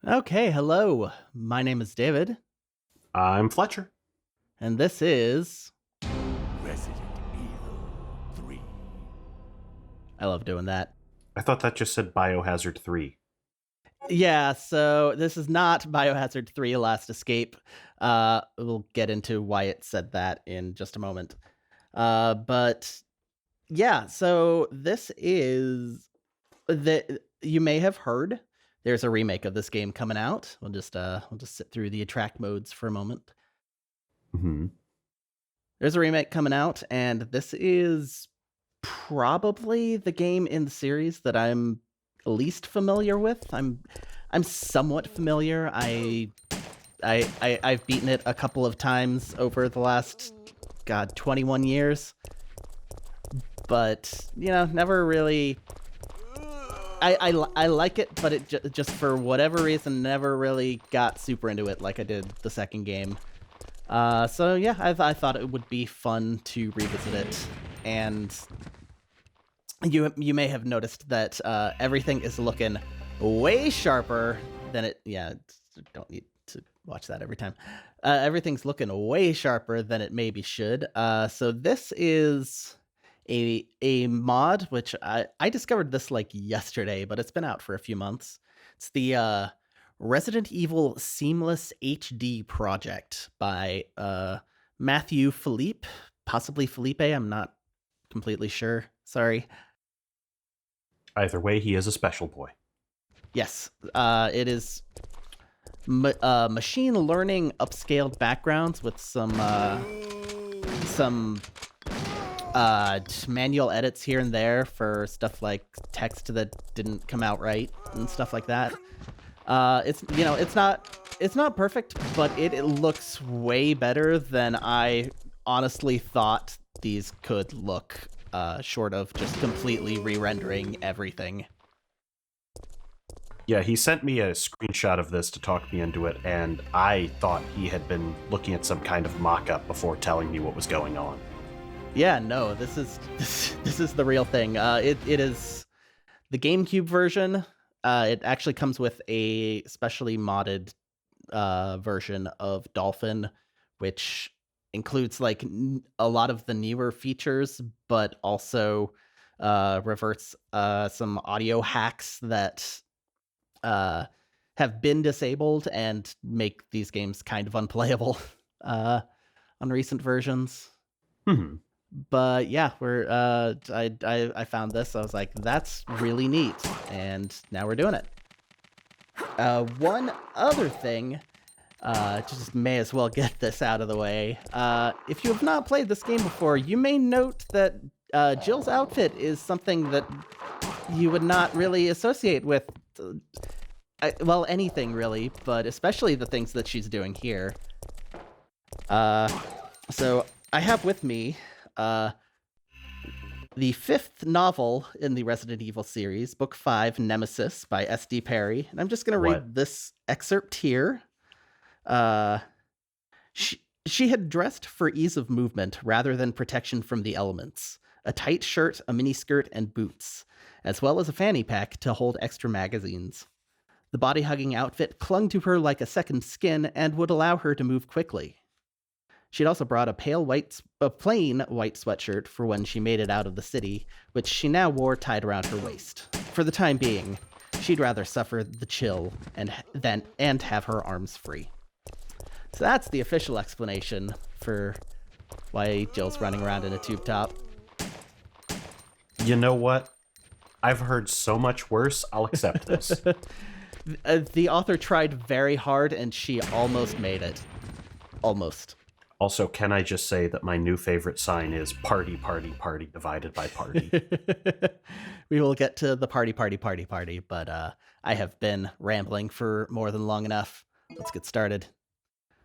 Okay, hello. My name is David, I'm Fletcher. and this is. Resident Evil 3. I love doing that. I thought that just said Biohazard 3. Yeah, so this is not Biohazard 3 Last Escape. We'll get into why it said that in just a moment. But yeah, so this is you may have heard there's a remake of this game coming out. We'll just sit through the attract modes for a moment. Mm-hmm. There's a remake coming out, and this is probably the game in the series that I'm least familiar with. I'm somewhat familiar. I've beaten it a couple of times over the last 21 years. But, never really. I like it, but it just for whatever reason never really got super into it like I did the second game. So yeah, I thought it would be fun to revisit it, and you may have noticed that everything is looking way sharper than it. Yeah, don't need to watch that every time. Everything's looking way sharper than it maybe should. So this is a mod which I discovered this like yesterday, but it's been out for a few months. It's the Resident Evil Seamless HD project by Matthew Philippe, possibly Felipe. I'm not completely sure. Sorry. Either way, he is a special boy. Yes, it is machine learning upscaled backgrounds with some manual edits here and there for stuff like text that didn't come out right and stuff like that. It's not perfect, but it looks way better than I honestly thought these could look, short of just completely re-rendering everything. Yeah, he sent me a screenshot of this to talk me into it, and I thought he had been looking at some kind of mock-up before telling me what was going on. Yeah, no, this is the real thing. It is the GameCube version. It actually comes with a specially modded version of Dolphin, which includes like a lot of the newer features, but also reverts some audio hacks that have been disabled and make these games kind of unplayable on recent versions. Mm-hmm. But yeah, I found this. I was like, that's really neat, and now we're doing it. One other thing, just may as well get this out of the way. If you have not played this game before, you may note that Jill's outfit is something that you would not really associate with, anything really, but especially the things that she's doing here. So I have with me the fifth novel in the Resident Evil series, Book 5, Nemesis by S.D. Perry. And I'm just going to read this excerpt here. She had dressed for ease of movement rather than protection from the elements. A tight shirt, a miniskirt, and boots, as well as a fanny pack to hold extra magazines. The body-hugging outfit clung to her like a second skin and would allow her to move quickly. She'd also brought a plain white sweatshirt for when she made it out of the city, which she now wore tied around her waist. For the time being, she'd rather suffer the chill and have her arms free. So that's the official explanation for why Jill's running around in a tube top. You know what? I've heard so much worse, I'll accept this. The author tried very hard, and she almost made it. Almost. Also, can I just say that my new favorite sign is party, party, party, divided by party. We will get to the party, but I have been rambling for more than long enough. Let's get started.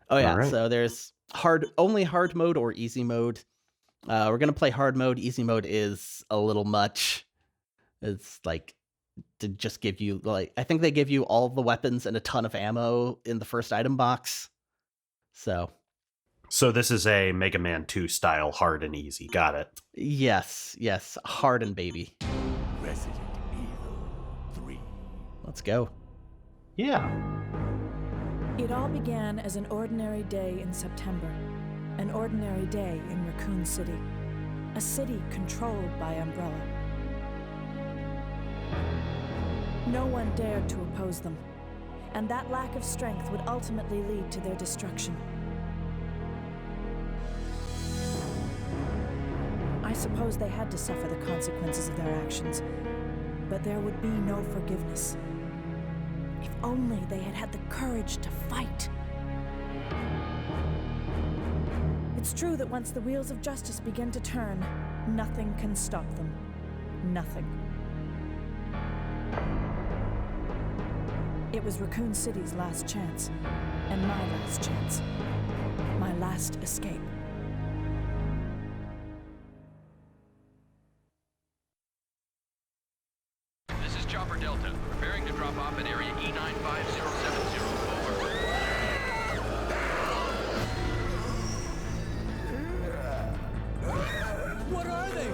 Oh yeah, right. So there's only hard mode or easy mode. We're going to play hard mode. Easy mode is a little much. It's like to just give you, I think they give you all the weapons and a ton of ammo in the first item box. So this is a Mega Man 2 style hard and easy. Got it. Yes. Hard and baby. Resident Evil 3. Let's go. Yeah. It all began as an ordinary day in September. An ordinary day in Raccoon City. A city controlled by Umbrella. No one dared to oppose them, and that lack of strength would ultimately lead to their destruction. I suppose they had to suffer the consequences of their actions, but there would be no forgiveness. If only they had had the courage to fight. It's true that once the wheels of justice begin to turn, nothing can stop them. Nothing. It was Raccoon City's last chance, and my last chance. My last escape. This is Chopper Delta, preparing to drop off at area E95070. Over. What are they?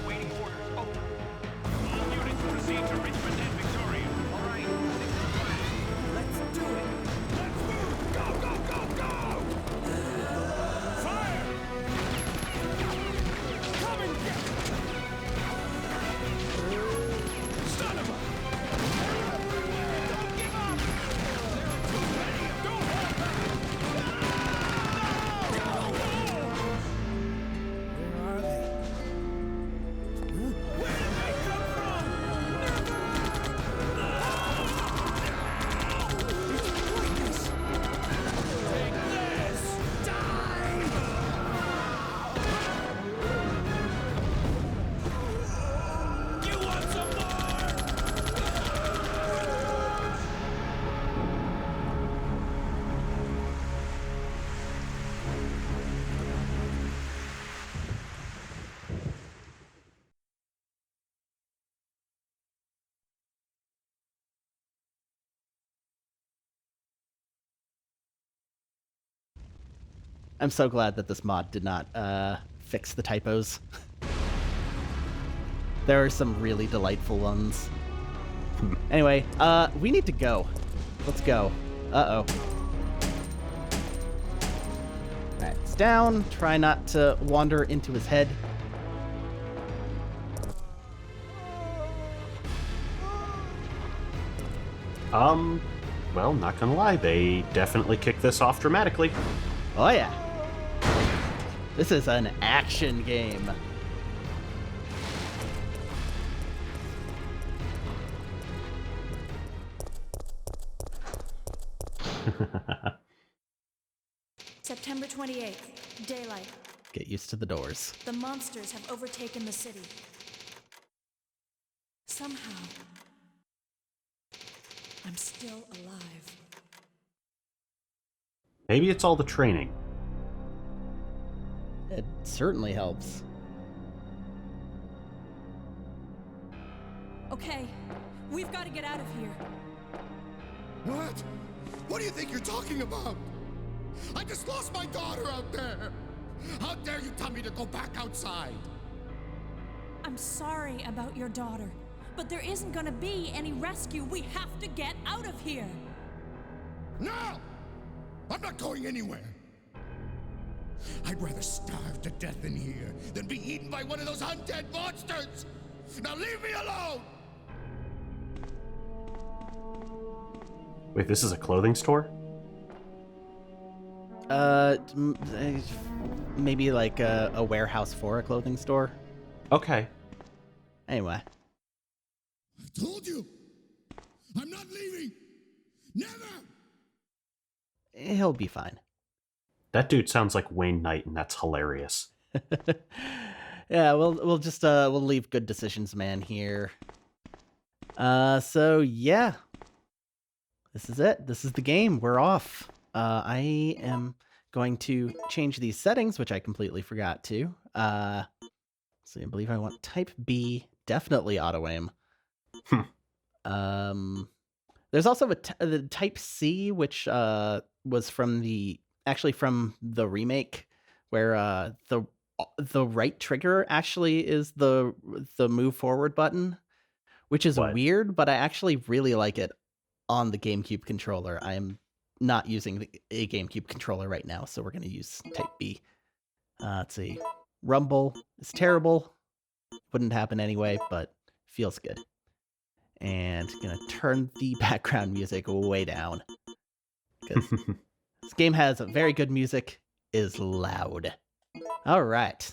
Waiting orders. Over. All units proceed to Richmond and Victoria. All right. Let's do it. Let's move. Go, go, go, go. Fire. Come and get son of a. Don't give up. Too many. Don't hold back. Go. Where are they? Where did they come from? It's pointless. Take this. Die. You want some more? I'm so glad that this mod did not fix the typos. There are some really delightful ones. Anyway, we need to go. Let's go. Uh-oh. Alright, it's down. Try not to wander into his head. Well, not gonna lie, they definitely kick this off dramatically. Oh yeah. This is an action game. September 28th, daylight. Get used to the doors. The monsters have overtaken the city. Somehow, I'm still alive. Maybe it's all the training. It certainly helps. Okay, we've got to get out of here. What? What do you think you're talking about? I just lost my daughter out there! How dare you tell me to go back outside? I'm sorry about your daughter, but there isn't gonna be any rescue. We have to get out of here. No! I'm not going anywhere. I'd rather starve to death in here than be eaten by one of those undead monsters! Now leave me alone! Wait, this is a clothing store? Maybe like a warehouse for a clothing store. Okay. Anyway. I told you! I'm not leaving! Never! He'll be fine. That dude sounds like Wayne Knight, and that's hilarious. Yeah, we'll just we'll leave good decisions man here. So yeah. This is it. This is the game. We're off. I am going to change these settings, which I completely forgot to. So I believe I want type B, definitely auto aim. There's also the Type C, which was from the remake, where the right trigger actually is the move forward button, which is What? weird, but I actually really like it on the GameCube controller. I am not using a GameCube controller right now, so we're going to use Type B. Let's see. Rumble is terrible. Wouldn't happen anyway, but feels good. And gonna turn the background music way down, because this game has very good music, is loud. All right.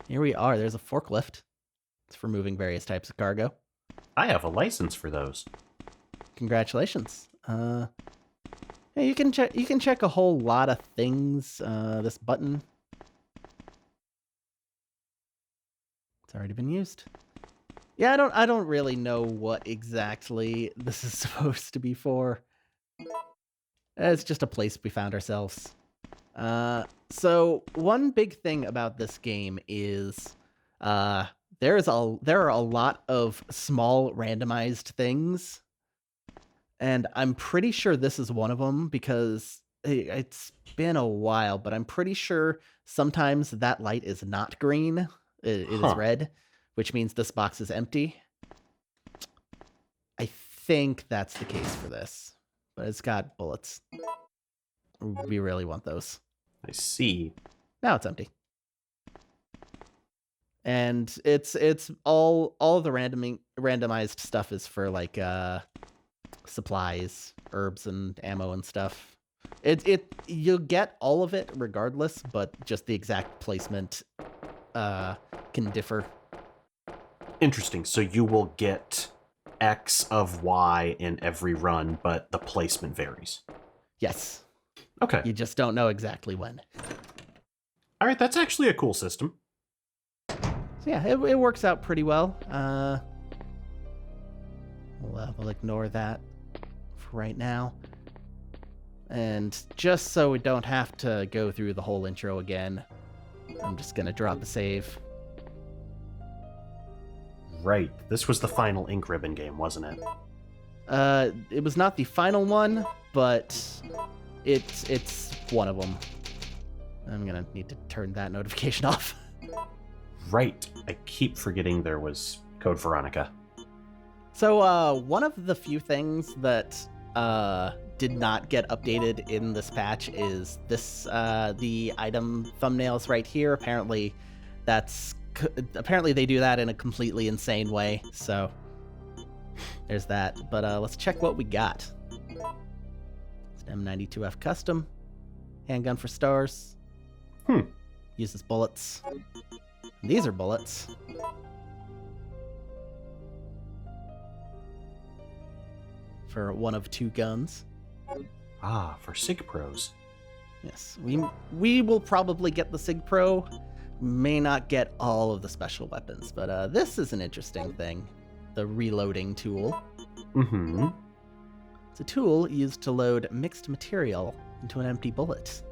Here we are. There's a forklift. It's for moving various types of cargo. I have a license for those. Congratulations. Yeah, you can check a whole lot of things. This button. It's already been used. Yeah, I don't really know what exactly this is supposed to be for. It's just a place we found ourselves. So one big thing about this game is there are a lot of small randomized things, and I'm pretty sure this is one of them because it's been a while, but I'm pretty sure sometimes that light is not green. It is red, which means this box is empty. I think that's the case for this, but it's got bullets. We really want those. I see. Now it's empty. And it's all the randomized stuff is for like supplies, herbs and ammo and stuff. You'll get all of it regardless, but just the exact placement can differ. Interesting. So you will get X of Y in every run, but the placement varies. Yes. Okay. You just don't know exactly when. All right, that's actually a cool system. So yeah, it works out pretty well. We'll ignore that for right now. And just so we don't have to go through the whole intro again, I'm just gonna drop a save. Right. This was the final Ink Ribbon game, wasn't it? It was not the final one, but it's one of them. I'm gonna need to turn that notification off. Right. I keep forgetting there was Code Veronica. So, one of the few things that did not get updated in this patch is this the item thumbnails right here. Apparently they do that in a completely insane way, so there's that. But let's check what we got. It's an M92F custom handgun for stars. Uses bullets. These are bullets. For one of two guns. Ah, for SIG Pros. Yes, we will probably get the SIG Pro. May not get all of the special weapons, but this is an interesting thing. The reloading tool. Mm-hmm. It's a tool used to load mixed material into an empty bullet.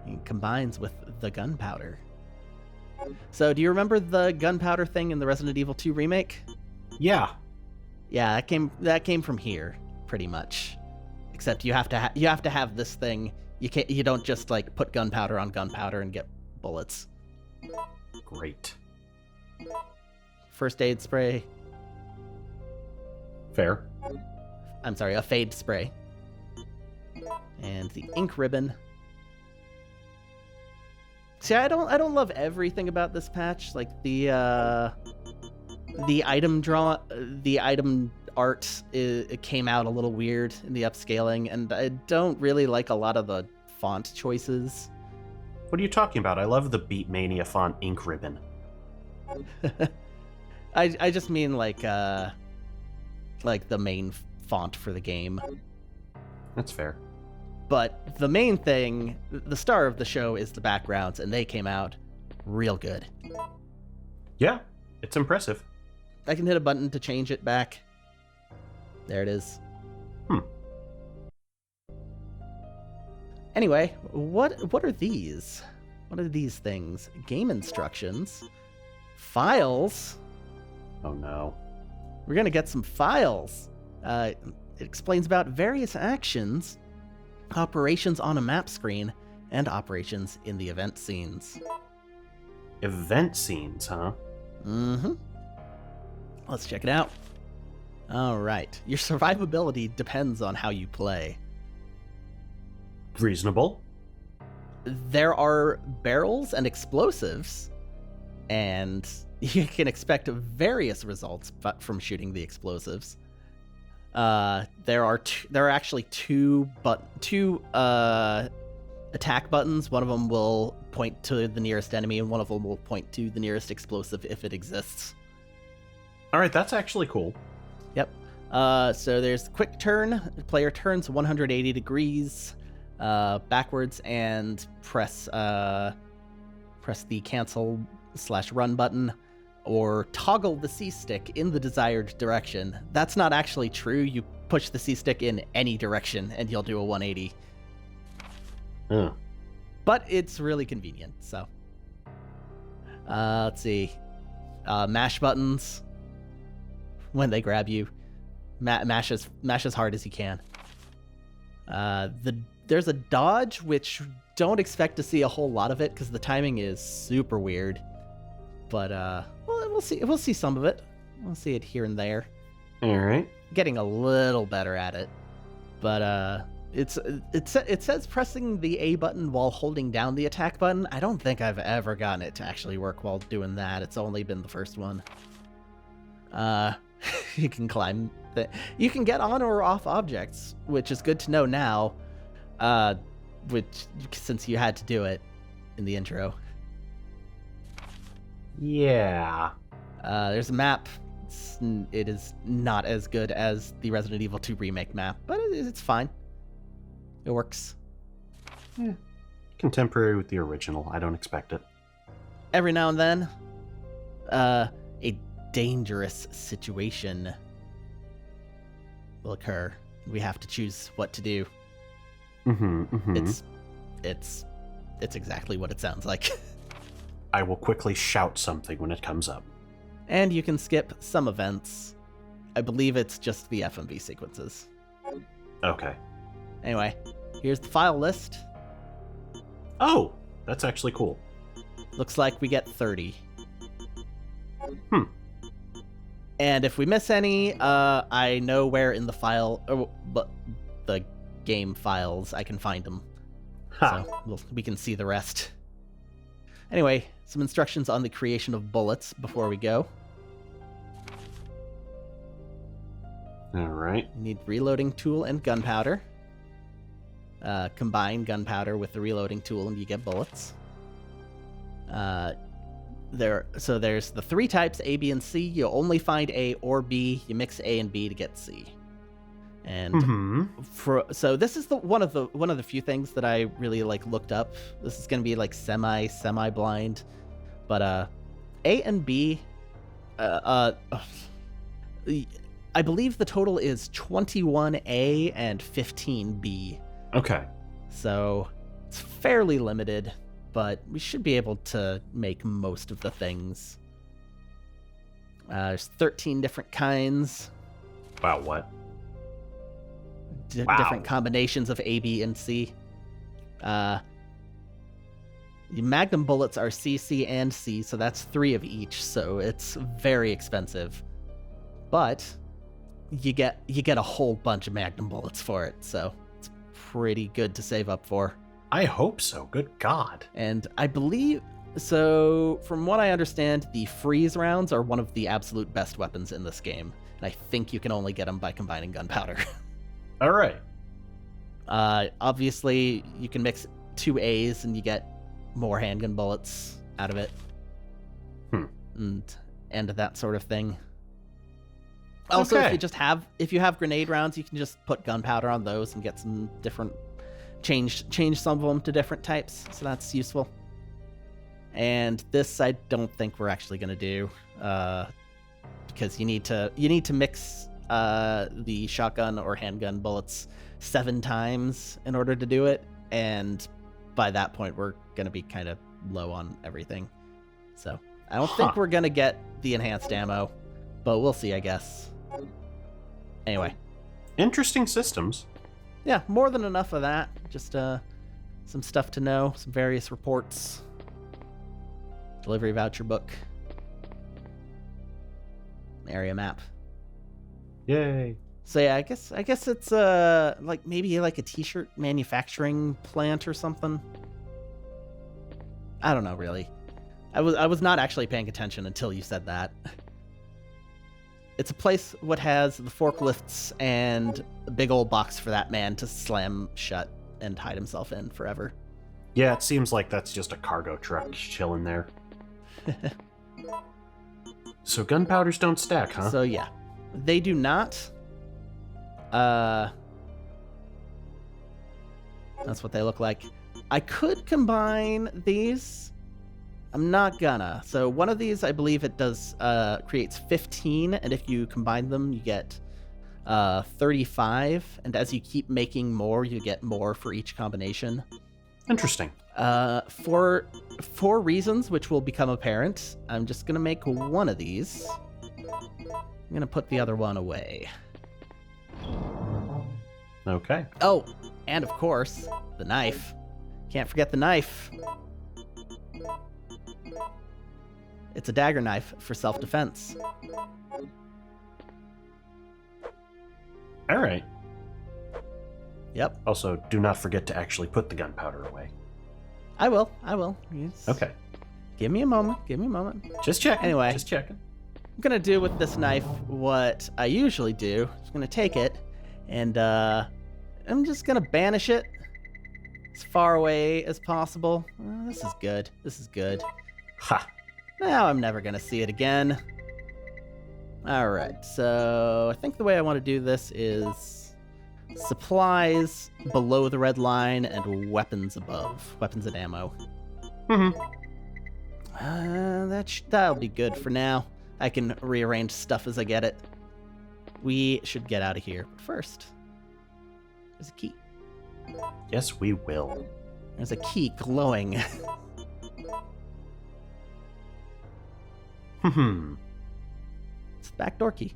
It combines with the gunpowder. So, do you remember the gunpowder thing in the Resident Evil 2 remake? Yeah. Yeah, that came from here, pretty much. Except you have to have this thing. You don't just like put gunpowder on gunpowder and get bullets. Great. First aid spray. Fair. I'm sorry, a fade spray. And the ink ribbon. See, I don't love everything about this patch. Like the item art, it came out a little weird in the upscaling, and I don't really like a lot of the font choices. What are you talking about? I love the Beatmania font Ink Ribbon. I just mean like the main font for the game. That's fair. But the main thing, the star of the show, is the backgrounds, and they came out real good. Yeah, it's impressive. I can hit a button to change it back. There it is. Anyway, what are these? What are these things? Game instructions? Files? Oh no. We're gonna get some files. It explains about various actions, operations on a map screen, and operations in the event scenes. Event scenes, huh? Mm-hmm. Let's check it out. All right. Your survivability depends on how you play. Reasonable. There are barrels and explosives, and you can expect various results from shooting the explosives. There are actually two attack buttons. One of them will point to the nearest enemy, and one of them will point to the nearest explosive if it exists. All right, that's actually cool. Yep. So there's quick turn. The player turns 180 degrees backwards and press the cancel/run button, or toggle the C-stick in the desired direction. That's not actually true. You push the C-stick in any direction and you'll do a 180. But it's really convenient, so. Let's see. Mash buttons when they grab you. Mash as hard as you can. There's a dodge, which don't expect to see a whole lot of it because the timing is super weird. But we'll see some of it. We'll see it here and there. All right. Getting a little better at it, but it says pressing the A button while holding down the attack button. I don't think I've ever gotten it to actually work while doing that. It's only been the first one. You can climb. You can get on or off objects, which is good to know now. Which since you had to do it in the intro. Yeah. There's a map. It is not as good as the Resident Evil 2 remake map, but it's fine. It works. Yeah. Contemporary with the original. I don't expect it. Every now and then, a dangerous situation will occur. We have to choose what to do. It's exactly what it sounds like. I will quickly shout something when it comes up. And you can skip some events. I believe it's just the FMV sequences. Okay. Anyway, here's the file list. Oh, that's actually cool. Looks like we get 30. And if we miss any, I know where in the file, but the game files, I can find them. Ha. So we can see the rest. Anyway, some instructions on the creation of bullets before we go. All right. You need reloading tool and gunpowder. Combine gunpowder with the reloading tool and you get bullets. So there's the three types, A, B, and C. You only find A or B. You mix A and B to get C. And so this is one of the few things that I really looked up. This is gonna be semi blind, but A and B, I believe the total is 21A and 15B. Okay. So it's fairly limited, but we should be able to make most of the things. There's 13 different kinds. Wow, what? Wow. Different combinations of A, B, and C. Magnum bullets are C, C, and C, so that's 3 of each, so it's very expensive. But you get a whole bunch of Magnum bullets for it, so it's pretty good to save up for. I hope so. Good God. And I believe, so from what I understand, the freeze rounds are one of the absolute best weapons in this game. And I think you can only get them by combining gunpowder. All right. Obviously, you can mix 2 A's and you get more handgun bullets out of it. And that sort of thing. Also, Okay. if you have grenade rounds, you can just put gunpowder on those and get some different change some of them to different types, so that's useful. And this I don't think we're actually going to do, because you need to mix the shotgun or handgun bullets 7 times in order to do it, and by that point we're going to be kind of low on everything. So I don't think we're going to get the enhanced ammo, but we'll see, I guess. Anyway, Interesting systems. Yeah, more than enough of that. Just some stuff to know, some various reports. Delivery voucher book. Area map. Yay. So yeah, I guess it's like maybe like a t-shirt manufacturing plant or something. I don't know really. I was not actually paying attention until you said that. It's a place what has the forklifts and a big old box for that man to slam shut and hide himself in forever. Yeah, it seems like that's just a cargo truck chilling there. So gunpowders don't stack, huh? So yeah, they do not. That's what they look like. I could combine these. I'm not gonna. So one of these, I believe it does creates 15, and if you combine them, you get 35. And as you keep making more, you get more for each combination. Interesting. For reasons which will become apparent, I'm just gonna make one of these. I'm gonna put the other one away. Okay. Oh, and of course, the knife. Can't forget the knife. It's a dagger knife for self-defense. All right. Yep, Also, do not forget to actually put the gunpowder away. I will. Yes. Okay. Give me a moment. Just checking. Anyway. Just checking. I'm gonna do with this knife what I usually do. I'm just gonna take it, and I'm just gonna banish it as far away as possible. This is good. Ha. Now I'm never gonna see it again. Alright, so I think the way I want to do this is supplies below the red line and weapons above. Weapons and ammo. Mm-hmm. That'll be good for now. I can rearrange stuff as I get it. We should get out of here. But first, there's a key. Yes, we will. There's a key glowing. Hmm. It's the back door key.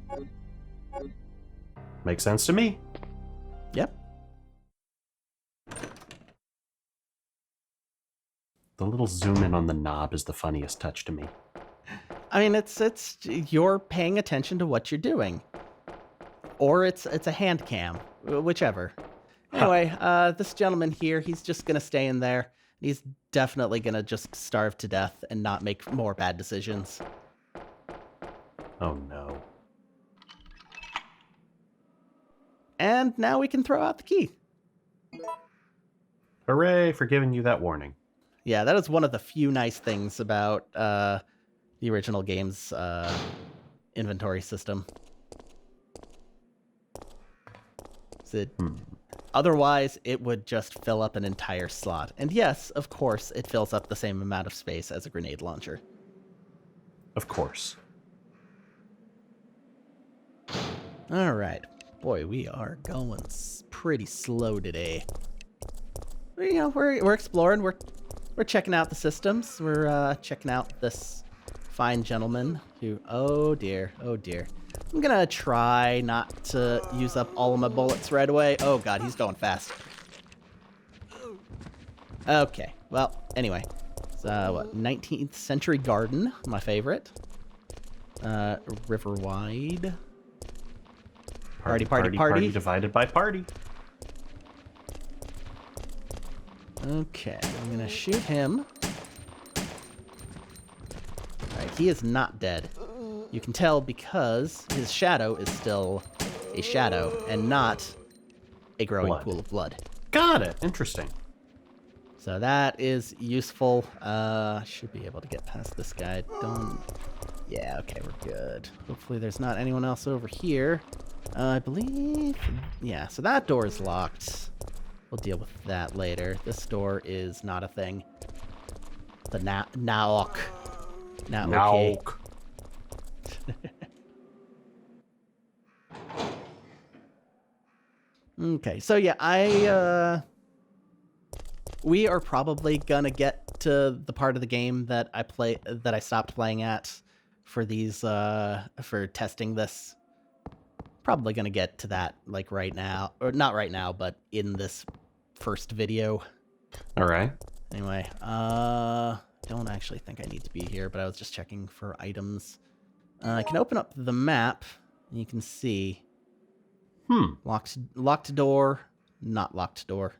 Makes sense to me. Yep. The little zoom in on the knob is the funniest touch to me. I mean, it's you're paying attention to what you're doing, or it's a hand cam, whichever. Anyway, this gentleman here, he's just gonna stay in there. He's definitely gonna just starve to death and not make more bad decisions. Oh no. And now we can throw out the key. Hooray for giving you that warning. Yeah, that is one of the few nice things about the original game's inventory system. Otherwise, it would just fill up an entire slot. And yes, of course, it fills up the same amount of space as a grenade launcher. Of course. All right. Boy, we are going pretty slow today. You know, we're exploring. We're checking out the systems. We're checking out this fine gentleman who, oh dear. I'm gonna try not to use up all of my bullets right away. Oh god, he's going fast. Okay, well, anyway. So, 19th Century Garden, my favorite. Riverwide. Party. Divided by party. Okay, I'm gonna shoot him. Alright, he is not dead. You can tell because his shadow is still a shadow and not a growing pool of blood. Got it. Interesting. So that is useful. Should be able to get past this guy. Yeah, okay, we're good. Hopefully there's not anyone else over here. I believe... Yeah, so that door is locked. We'll deal with that later. This door is not a thing. The Naok. Naok. Okay, so yeah, we are probably gonna get to the part of the game that I stopped playing at for these for testing this probably gonna get to that like right now, or not right now, but in this first video. All right. Anyway, don't actually think I need to be here, but I was just checking for items. I can open up the map, and you can see locked door, not locked door.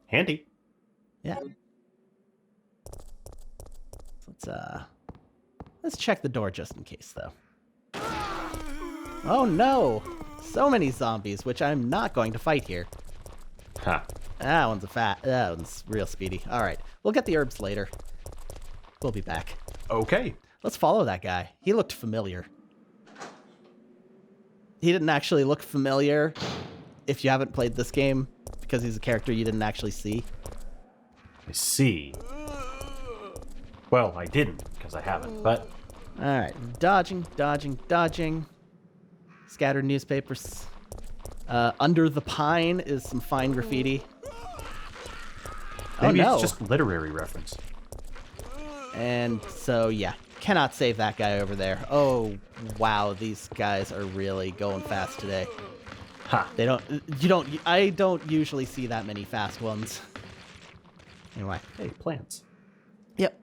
Handy. Yeah. Let's check the door just in case, though. Oh no! So many zombies, which I'm not going to fight here. Ha. That one's real speedy. All right, we'll get the herbs later. We'll be back. Okay. Let's follow that guy. He looked familiar. He didn't actually look familiar if you haven't played this game, because he's a character you didn't actually see. I see. Well, I didn't, because I haven't, but... Alright, dodging. Scattered newspapers. Under the pine is some fine graffiti. Maybe oh no! it's just literary reference. And so, yeah, cannot save that guy over there. Oh, wow, these guys are really going fast today. Ha. I don't usually see that many fast ones. Anyway. Hey, plants. Yep.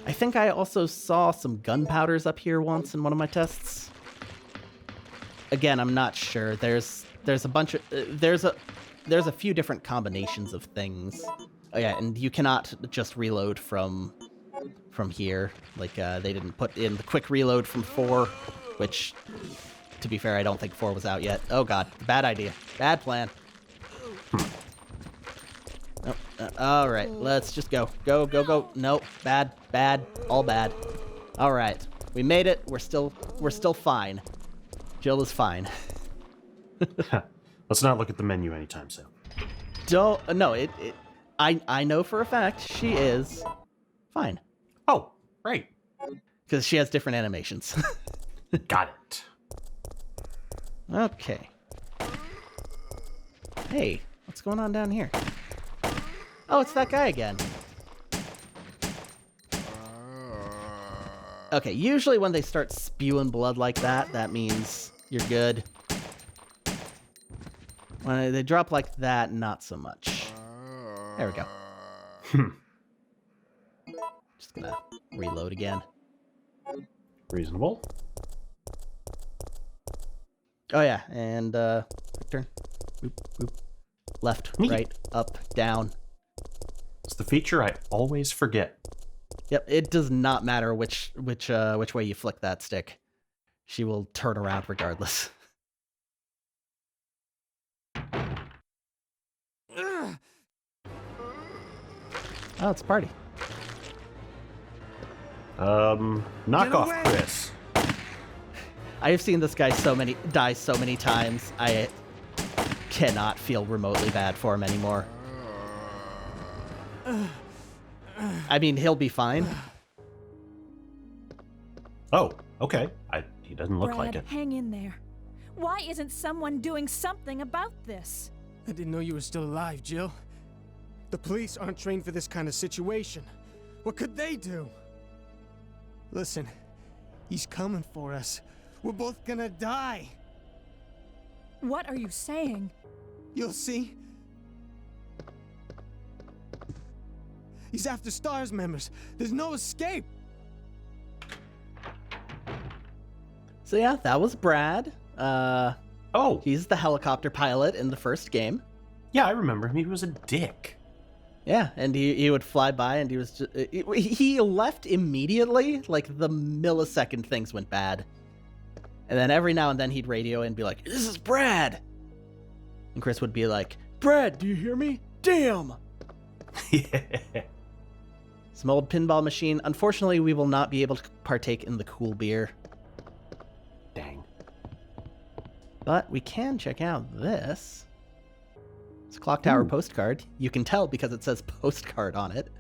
I think I also saw some gunpowders up here once in one of my tests. Again, I'm not sure. There's a bunch of there's a few different combinations of things. Oh yeah, and you cannot just reload from here. Like they didn't put in the quick reload from 4, which, to be fair, I don't think 4 was out yet. Oh god, bad idea, bad plan. Nope. All right, let's just go. Go. Nope, bad, all bad. All right, we made it. We're still fine. Jill is fine. Let's not look at the menu anytime soon. I know for a fact she is fine. Oh, right. Because she has different animations. Got it. Okay. Hey, what's going on down here? Oh, it's that guy again. Okay, usually when they start spewing blood like that, that means you're good. When they drop like that, not so much. There we go. Just gonna reload again. Reasonable. Oh yeah, and turn. Boop, boop. Left, Neat. right, up, down. It's the feature I always forget. Yep, it does not matter which way you flick that stick. She will turn around regardless. Oh, it's a party. Knock off away. Chris. I have seen this guy die so many times. I cannot feel remotely bad for him anymore. I mean, he'll be fine. Oh, okay. He doesn't look Brad, like it. hang in there. Why isn't someone doing something about this? I didn't know you were still alive, Jill. The police aren't trained for this kind of situation. What could they do? Listen, he's coming for us. We're both gonna die. What are you saying? You'll see. He's after STARS members. There's no escape. So yeah, that was Brad. Oh, He's the helicopter pilot in the first game. yeah, I remember him. He was a dick. Yeah, and he would fly by, and he was just, he left immediately, like the millisecond things went bad. And then every now and then he'd radio and be like, "This is Brad," and Chris would be like, "Brad, do you hear me? Damn!" Yeah. Some old pinball machine. Unfortunately, we will not be able to partake in the cool beer, Dang. but we can check out this. It's a clock tower postcard. You can tell because it says postcard on it.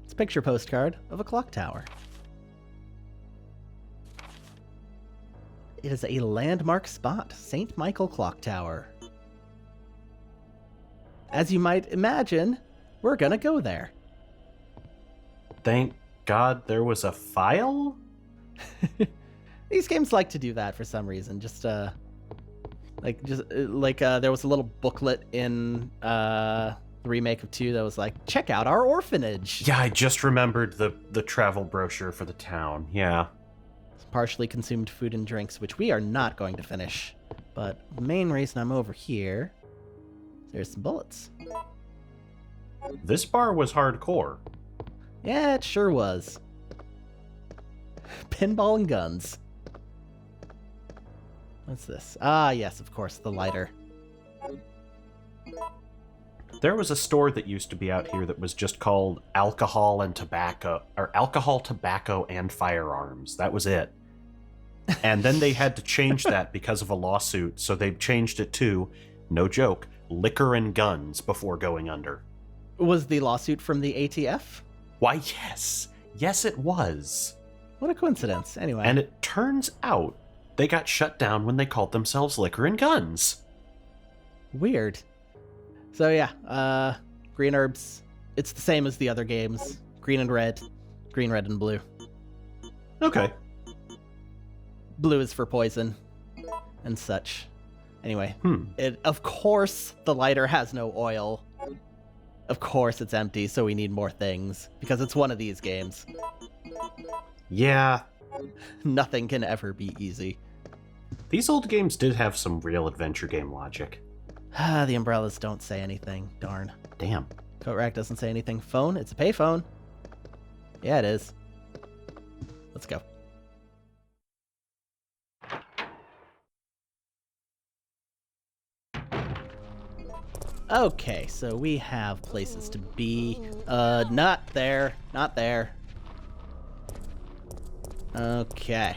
It's a picture postcard of a clock tower. It is a landmark spot, St. Michael Clock Tower. As you might imagine, we're gonna go there. Thank God there was a file? These games like to do that for some reason. There was a little booklet in the remake of 2 that was like, check out our orphanage. Yeah, I just remembered the travel brochure for the town. Yeah. Partially consumed food and drinks, which we are not going to finish. But the main reason I'm over here, there's some bullets. This bar was hardcore. Yeah, it sure was. Pinball and guns. What's this? Ah, yes, of course, the lighter. There was a store that used to be out here that was just called Alcohol and Tobacco, or Alcohol, Tobacco, and Firearms. That was it. And then they had to change that because of a lawsuit, so they changed it to, no joke, Liquor and Guns before going under. Was the lawsuit from the ATF? Why, yes. Yes, it was. What a coincidence. Anyway. And it turns out they got shut down when they called themselves Liquor and Guns. Weird. So yeah, green herbs. It's the same as the other games. Green, red, and blue. Okay. Blue is for poison and such. Anyway, of course the lighter has no oil. Of course it's empty, so we need more things. Because it's one of these games. Yeah. Nothing can ever be easy. These old games did have some real adventure game logic. Ah, the umbrellas don't say anything. Darn. Damn. Coat rack doesn't say anything. Phone? It's a payphone. Yeah, it is. Let's go. Okay, so we have places to be. Not there. Not there. Okay.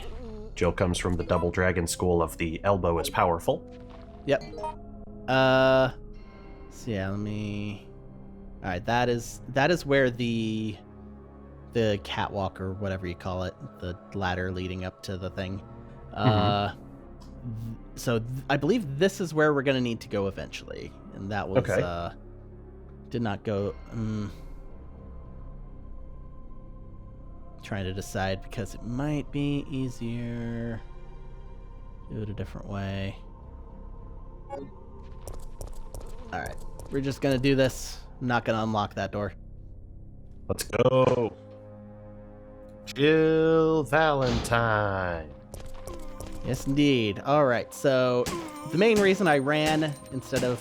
Jill comes from the Double Dragon school of the elbow is powerful. Yep. So yeah, let me... Alright, that is where the catwalk, or whatever you call it, the ladder leading up to the thing. So I believe this is where we're going to need to go eventually. And that was, okay. Did not go... trying to decide, because it might be easier do it a different way. Alright, we're just gonna do this. I'm not gonna unlock that door. Let's go. Jill Valentine. Yes, indeed. Alright, so the main reason I ran instead of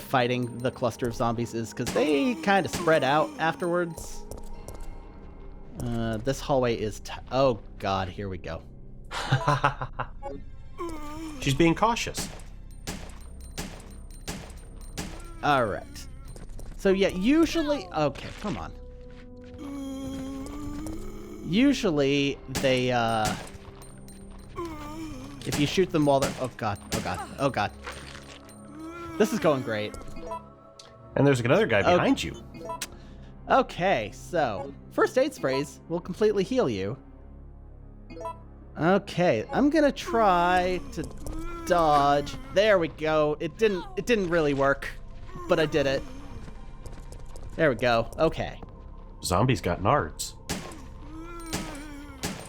fighting the cluster of zombies is because they kind of spread out afterwards. This hallway is... oh, God, here we go. She's being cautious. Alright. So, yeah, usually... okay, come on. Usually, they, if you shoot them while they're... oh, God, oh, God, oh, God. This is going great. And there's another guy behind you. Okay, so first aid sprays will completely heal you. Okay, I'm gonna try to dodge. There we go. It didn't really work, but I did it. There we go. Okay. Zombies got nards.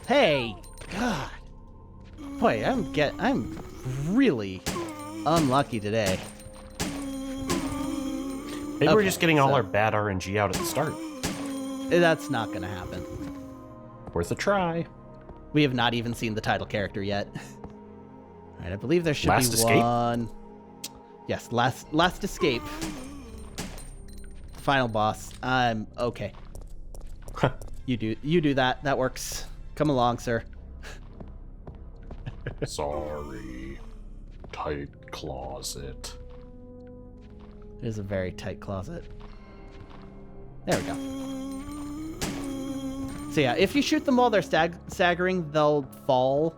Hey, God. Boy, I'm really unlucky today. Maybe we're just getting all our bad RNG out at the start. That's not gonna happen. Worth a try. We have not even seen the title character yet. Alright, I believe there should Last be escape? one. Yes, last escape. Final boss. I'm okay. You do that. That works. Come along, sir. Sorry. Tight closet. It is a very tight closet. There we go. So yeah, if you shoot them while they're staggering, they'll fall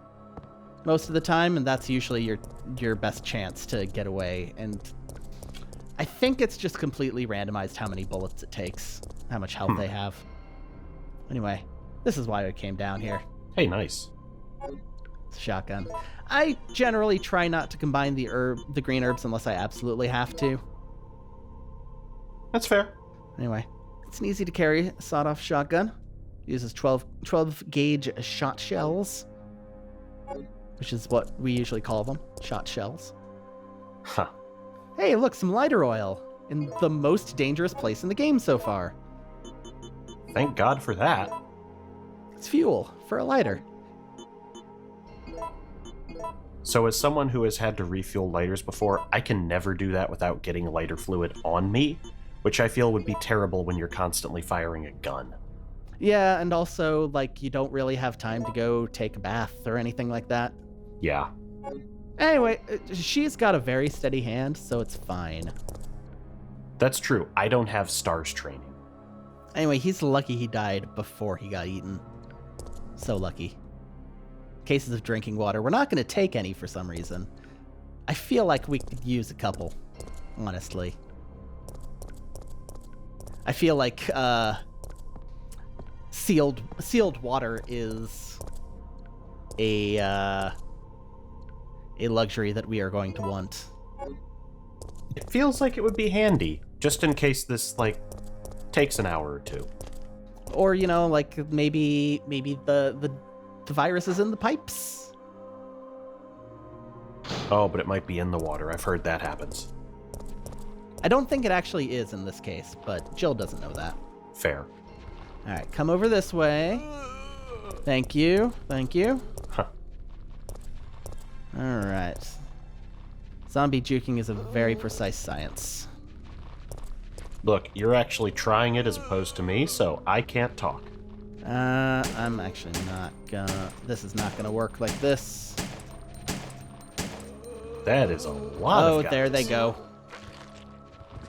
most of the time, and that's usually your best chance to get away. And I think it's just completely randomized how many bullets it takes, how much health they have. Anyway, this is why I came down here. Hey, nice. It's a shotgun. I generally try not to combine the green herbs unless I absolutely have to. That's fair. Anyway, it's an easy to carry sawed-off shotgun. Uses 12 gauge shot shells, which is what we usually call them, shot shells. Huh. Hey, look, some lighter oil in the most dangerous place in the game so far. Thank God for that. It's fuel for a lighter. So as someone who has had to refuel lighters before, I can never do that without getting lighter fluid on me, which I feel would be terrible when you're constantly firing a gun. Yeah, and also, like, you don't really have time to go take a bath or anything like that. Yeah. Anyway, she's got a very steady hand, so it's fine. That's true. I don't have STARS training. Anyway, he's lucky he died before he got eaten. So lucky. Cases of drinking water. We're not going to take any for some reason. I feel like we could use a couple, honestly. I feel like sealed water is a luxury that we are going to want. It feels like it would be handy, just in case this, like, takes an hour or two. Or, you know, like, maybe the virus is in the pipes. Oh, but it might be in the water. I've heard that happens. I don't think it actually is in this case, but Jill doesn't know that. Fair. All right, come over this way. Thank you. Thank you. Huh. All right. Zombie juking is a very precise science. Look, you're actually trying it as opposed to me, so I can't talk. I'm actually not gonna... This is not gonna work like this. That is a lot of guys. There they go.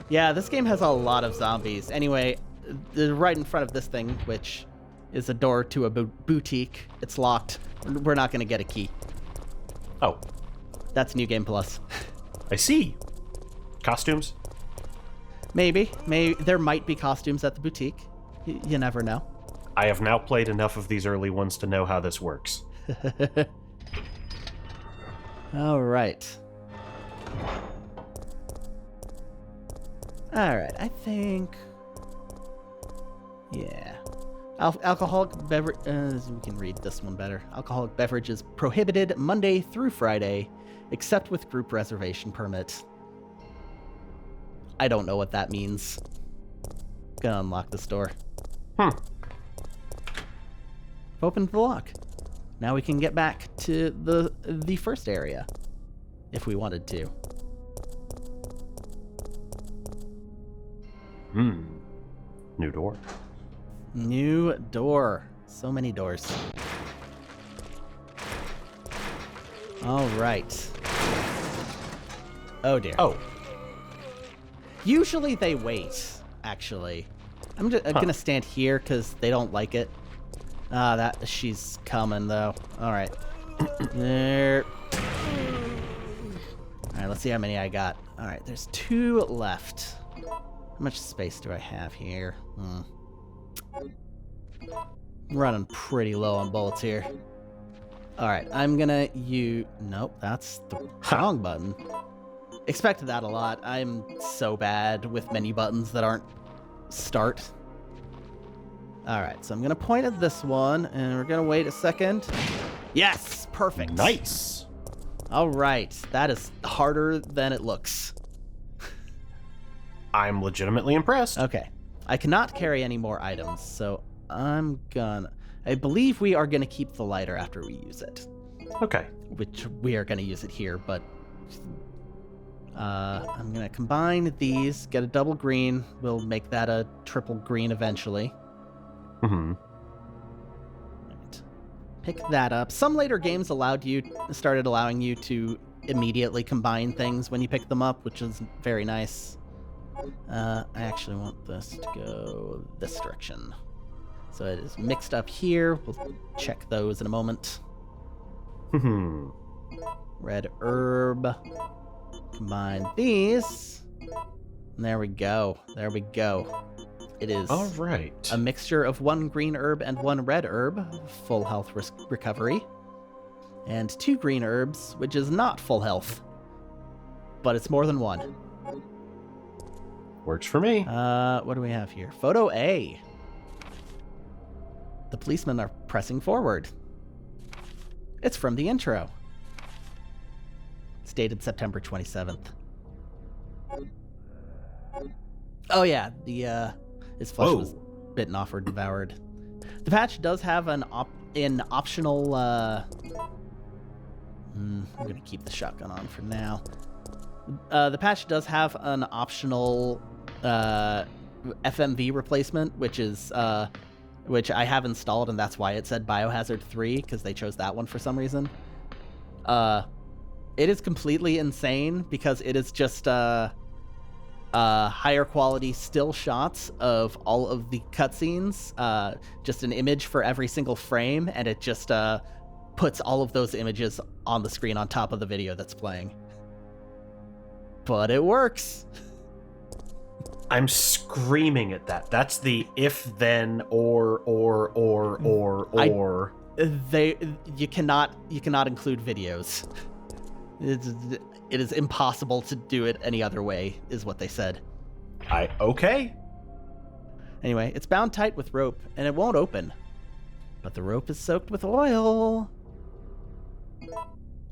Yeah, this game has a lot of zombies. Anyway, right in front of this thing, which is a door to a boutique. It's locked. We're not gonna get a key. Oh. That's New Game Plus. I see. Costumes? Maybe. There might be costumes at the boutique. You never know. I have now played enough of these early ones to know how this works. All right. All right, I think... Yeah. Alcoholic beverage... we can read this one better. Alcoholic beverages prohibited Monday through Friday, except with group reservation permit. I don't know what that means. Gonna unlock this door. Opened the lock. Now we can get back to the first area, if we wanted to. New door. New door. So many doors. All right. Oh dear. Oh. Usually they wait, actually. I'm gonna stand here because they don't like it. She's coming though. All right. There. All right, let's see how many I got. All right, there's 2 left. How much space do I have here? Running pretty low on bullets here. All right, I'm gonna use... Nope, that's the wrong button. Expected that a lot. I'm so bad with menu buttons that aren't start. All right, so I'm gonna point at this one, and we're gonna wait a second. Yes, perfect. Nice. All right, that is harder than it looks. I'm legitimately impressed. Okay, I cannot carry any more items, so I believe we are gonna keep the lighter after we use it. Okay. Which we are gonna use it here, but I'm gonna combine these, get a double green. We'll make that a triple green eventually. Mm-hmm. Right. Pick that up. Some later games started allowing you to immediately combine things when you pick them up, which is very nice. I actually want this to go this direction. So it is mixed up here. We'll check those in a moment. Red herb. Combine these. And there we go. There we go. It is all right. A mixture of 1 green herb and 1 red herb, full health recovery. And 2 green herbs, which is not full health. But it's more than 1. Works for me. What do we have here? Photo A. The policemen are pressing forward. It's from the intro. It's dated September 27th. Oh yeah, his flesh was bitten off or devoured. The patch does have an optional. I'm gonna keep the shotgun on for now. The patch does have an optional FMV replacement, which I have installed, and that's why it said Biohazard 3, because they chose that one for some reason. It is completely insane because it is just higher quality still shots of all of the cutscenes, just an image for every single frame, and it just puts all of those images on the screen on top of the video that's playing. But it works. I'm screaming at that. That's the if then or. You cannot include videos. It is impossible to do it any other way, is what they said. Okay. Anyway, it's bound tight with rope, and it won't open. But the rope is soaked with oil. You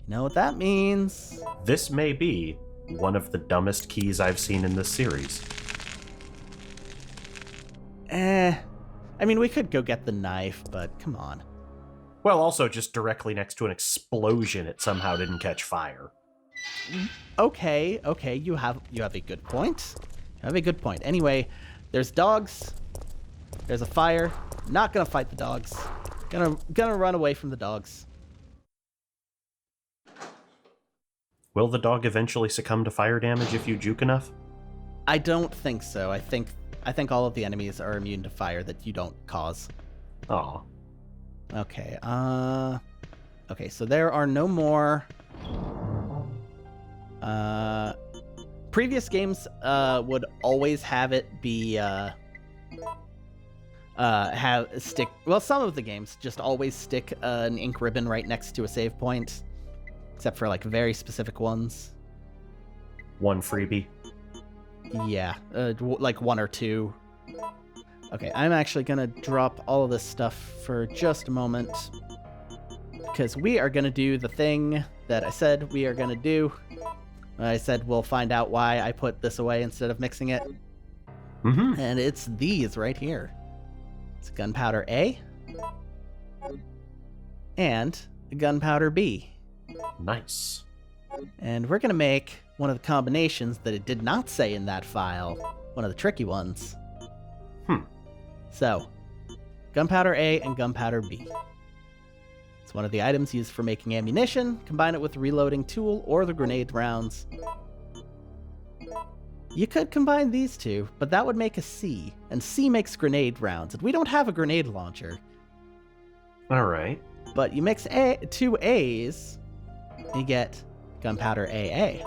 know what that means? This may be one of the dumbest keys I've seen in this series. I mean, we could go get the knife, but come on. Well, also just directly next to an explosion, it somehow didn't catch fire. Okay, you have a good point. You have a good point. Anyway, there's dogs. There's a fire. Not gonna fight the dogs. Gonna run away from the dogs. Will the dog eventually succumb to fire damage if you juke enough? I don't think so. I think all of the enemies are immune to fire that you don't cause. Aw. Okay, okay, so there are no more... previous games would always have it be some of the games just always stick an ink ribbon right next to a save point, except for like very specific ones. One freebie. Yeah, like one or two. Okay, I'm actually gonna drop all of this stuff for just a moment, because we are gonna do the thing that I said we are gonna do. I said we'll find out why I put this away instead of mixing it. Mm-hmm. And it's these right here. It's gunpowder A and gunpowder B. Nice. And we're gonna make one of the combinations that it did not say in that file, one of the tricky ones. So, gunpowder A and gunpowder B. It's one of the items used for making ammunition. Combine it with the reloading tool or the grenade rounds. You could combine these two, but that would make a C, and C makes grenade rounds, and we don't have a grenade launcher. Alright. But you mix two A's, you get gunpowder AA.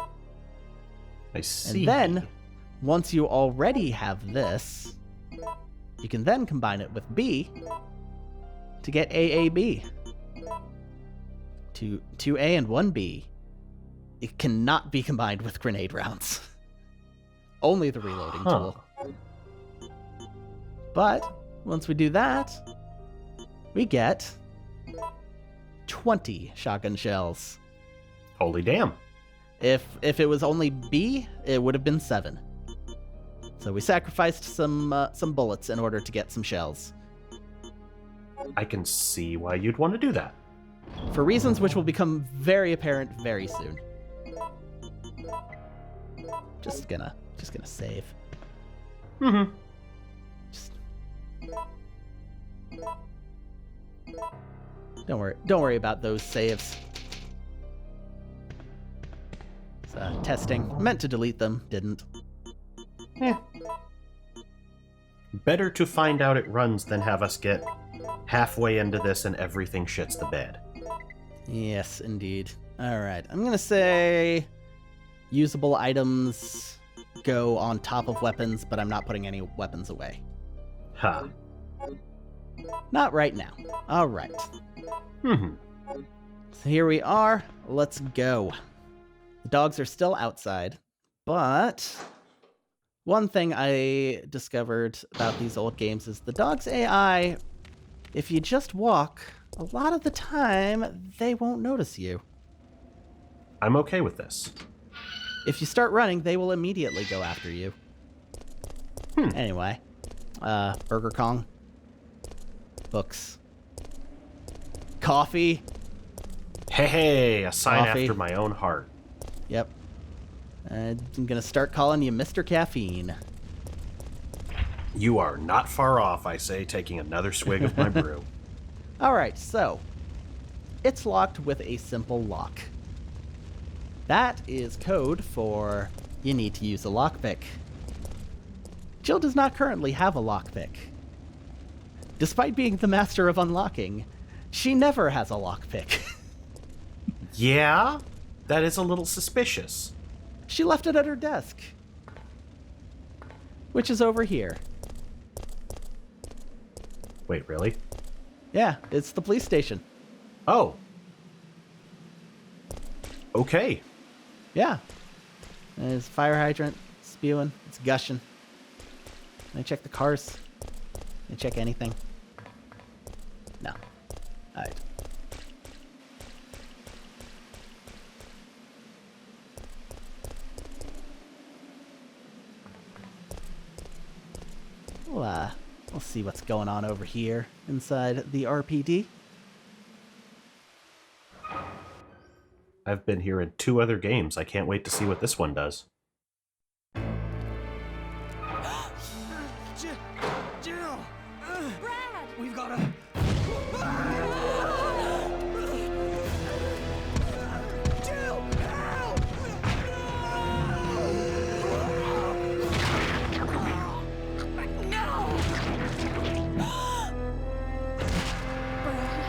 I see. And then, once you already have this, you can then combine it with B to get AAB. 2A and 1B. It cannot be combined with grenade rounds. Only the reloading tool. But, once we do that, we get 20 shotgun shells. Holy damn. If it was only B, it would have been 7. So we sacrificed some bullets in order to get some shells. I can see why you'd want to do that. For reasons which will become very apparent very soon. Just gonna save. Mm-hmm. Don't worry about those saves. It's, testing. Meant to delete them, didn't. Better to find out it runs than have us get halfway into this and everything shits the bed. Yes, indeed. Alright, I'm gonna say usable items go on top of weapons, but I'm not putting any weapons away. Ha. Not right now. Alright. Mm-hmm. So here we are. Let's go. The dogs are still outside, but One thing I discovered about these old games is the dog's AI, if you just walk, a lot of the time, they won't notice you. I'm okay with this. If you start running, they will immediately go after you. Anyway, Burger Kong. Books. Coffee. Hey, a sign Coffee. after my own heart. Yep. I'm gonna start calling you Mr. Caffeine. You are not far off, I say, taking another swig of my brew. Alright, so it's locked with a simple lock. That is code for you need to use a lockpick. Jill does not currently have a lockpick. Despite being the master of unlocking, she never has a lockpick. Yeah? That is a little suspicious. She left it at her desk, which is over here. Wait, really? Yeah, it's the police station. Oh. Okay. Yeah. There's a fire hydrant spewing. It's gushing. Can I check the cars? Can I check anything? No. Alright. We'll see what's going on over here inside the RPD. I've been here in 2 other games. I can't wait to see what this one does. Jill! Brad! We've got to... Jill! Help! No! Brad?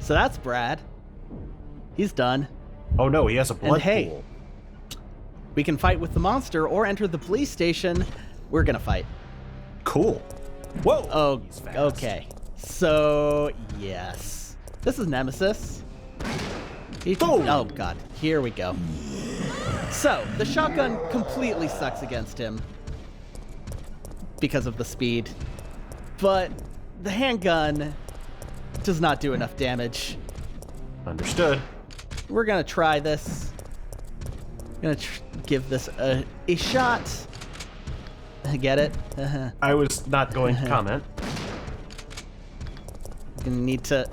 So that's Brad. He's done. Oh no, he has a blood And hey, pool. we can fight with the monster or enter the police station. We're gonna fight. Cool. Whoa! Oh, He's fast. okay. So, yes. This is Nemesis. Boom! Oh, God. Here we go. So, the shotgun completely sucks against him because of the speed. But the handgun does not do enough damage. Understood. We're gonna try this. Gonna give this a shot. Get it? I was not going to comment. Gonna need to.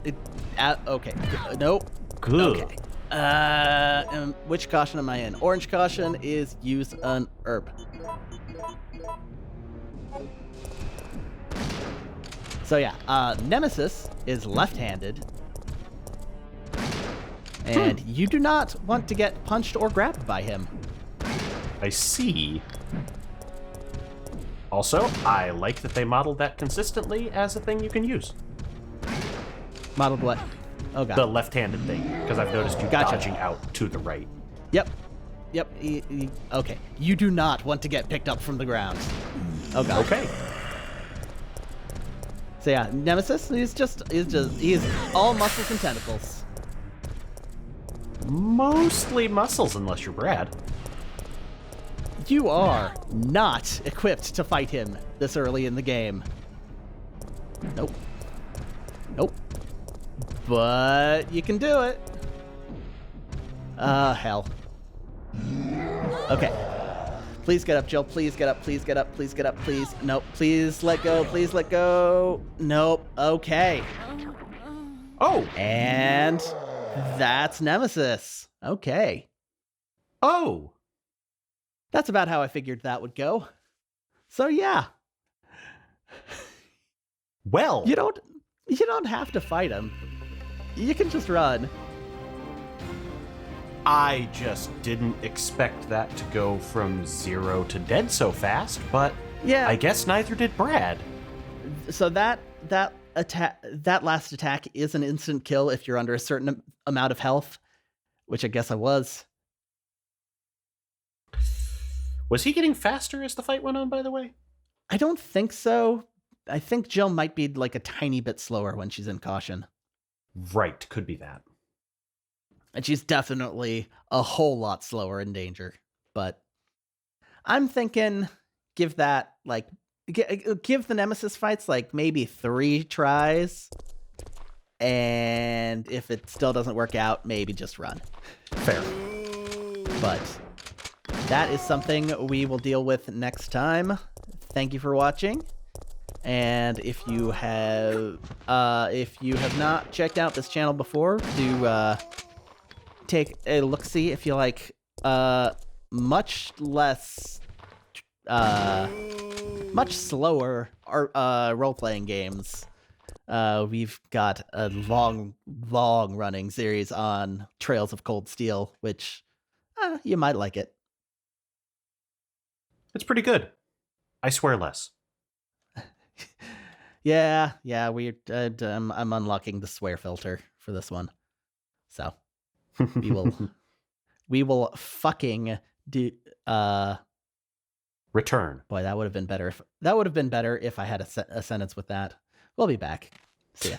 Okay. Nope. Good. Okay. Which caution am I in? Orange caution is use an herb. So yeah, Nemesis is left-handed. And you do not want to get punched or grabbed by him. I see. Also, I like that they modeled that consistently as a thing you can use. Modeled what? Oh god. The left-handed thing, because I've noticed you Gotcha. dodging out to the right. Yep. Yep. Okay. You do not want to get picked up from the ground. Oh god. Okay. So yeah, Nemesis he's all muscles and tentacles. Mostly muscles, unless you're Brad. You are not equipped to fight him this early in the game. Nope. Nope. But you can do it. Hell. Okay. Please get up, Jill. Please get up. Please get up. Please get up. Please. Nope. Please let go. Please let go. Nope. Okay. Oh! And that's Nemesis. Okay. Oh! That's about how I figured that would go. So yeah. Well, You don't have to fight him. You can just run. I just didn't expect that to go from 0 to dead so fast, but Yeah. I guess neither did Brad. So that last attack is an instant kill if you're under a certain amount of health, which I guess I was. Was he getting faster as the fight went on, by the way? I don't think so. I think Jill might be like a tiny bit slower when she's in caution. Right, could be that. And she's definitely a whole lot slower in danger. But I'm thinking give that, like, give the Nemesis fights, like, maybe 3 tries. And if it still doesn't work out, maybe just run. Fair. But that is something we will deal with next time. Thank you for watching. And if you have not checked out this channel before, do take a look-see if you like much slower role-playing games. We've got a long-running series on Trails of Cold Steel, which you might like it. It's pretty good. I swear less. Yeah, I'm unlocking the swear filter for this one, so we will fucking do. Return. Boy, that would have been better if I had a sentence with that. We'll be back. See ya.